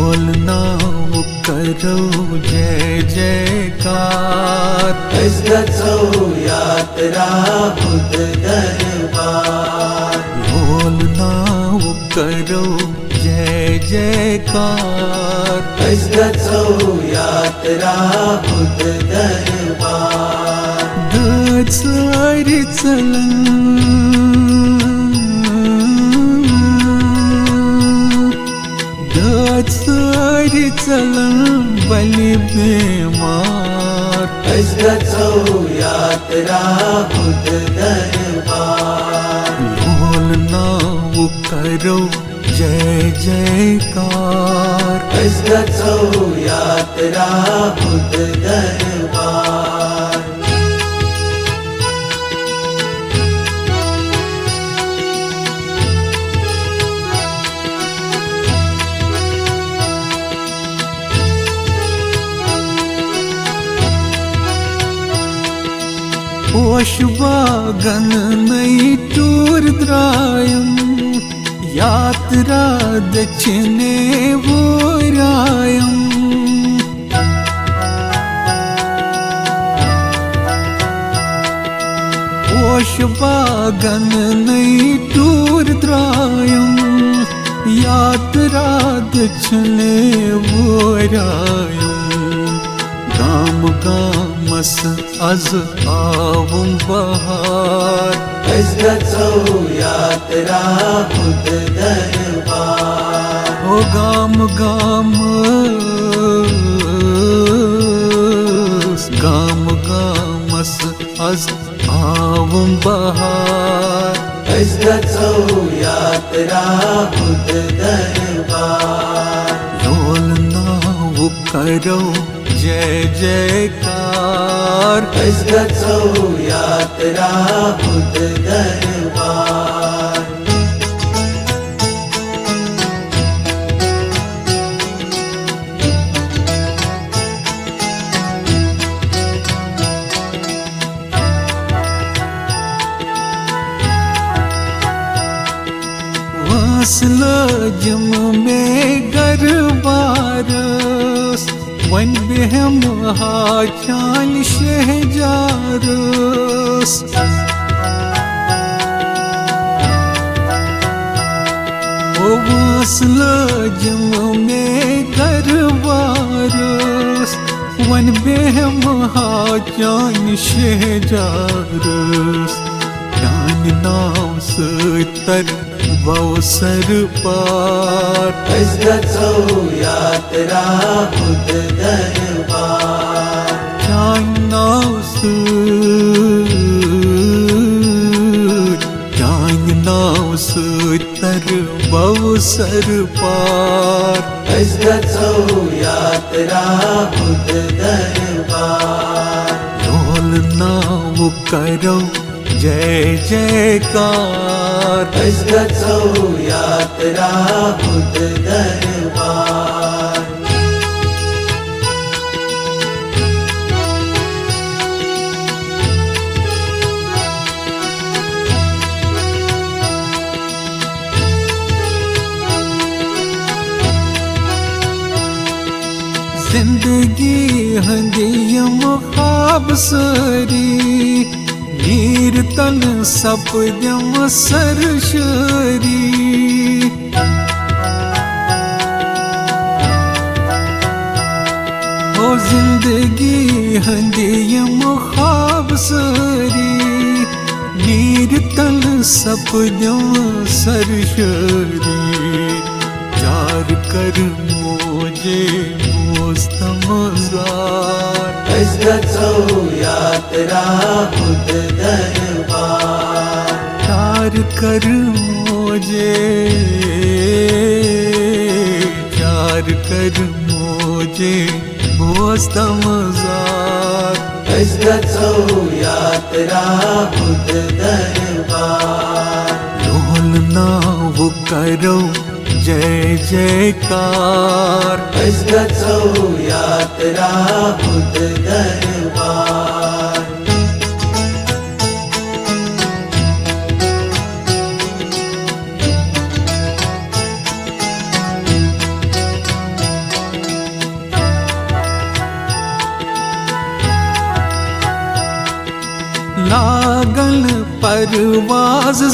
बोलना वो करो जय जयकार, गजो यात्रा खुद दरबार। बोलना वो करो जय जयकार, गजो यात्रा खुद दरबार। दच सारी चलन दच सारी चलन बलि बेमार, गजो यात्रा खुद दरबार। बोलना वो करो जय जयकार, गजो यात्रा खुद दरबार। पोषबागन नई टूर द्रायम, यात्रा दक्षिणे वोरायम। पोषबागन नई टूर द्रायम, यात्रा दक्षिणे वोरायम। गाम गामस अज आवुं बहार, गजो यात्रा खुद दरबार। ओ गाम गाम गाम गामस अज आवुं बहार, गजो यात्रा खुद दरबार। बोलना वो करो जय जयकार, गजो यात्रा खुद दरबार। वासला जम में गरबारस, वन बेहम हाचाल शहजारस। ओ वासला जम में गरबारस, वन बेहम हाचाल शहजारस। जान नाव सतर बवसर पार, गजो यात्रा खुद दरबार। जाना सतर बवसर पार, गजो यात्रा खुद दरबार। बोलना वो करो जय जयकार, गजो यात्रा खुद दरबार। जिंदगी हंदियम ख्वाब सरी, नीर तन सपदम सरशरी। ओ जिंदगी हंदियम ख्वाब सरी, नीर तन सपदम सरशरी। चार कर मोजे मोस्तमजार, गजो यात्रा खुद दरबार। चार कर मोजे चार कर मोजे मोस्तमजार, गजो यात्रा खुद दरबार। बोलना वो करो जय जयकार, गजो यात्रा खुद दरबार। परवाज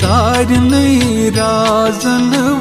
सारनै राजन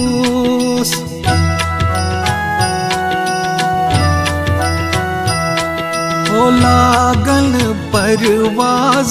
ओस ओ लागन परवाज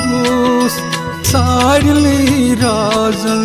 ग्रोस सारनै राजन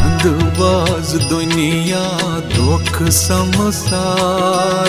अंधवाज दुनिया दुख संसार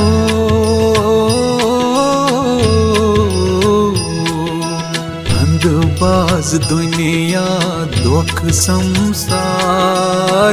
ओ अंधवाज दुनिया दुख संसार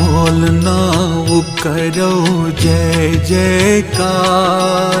बोलनाओ करो जय जयकार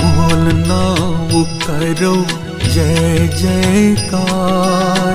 बोलनाओ करो जय जयकार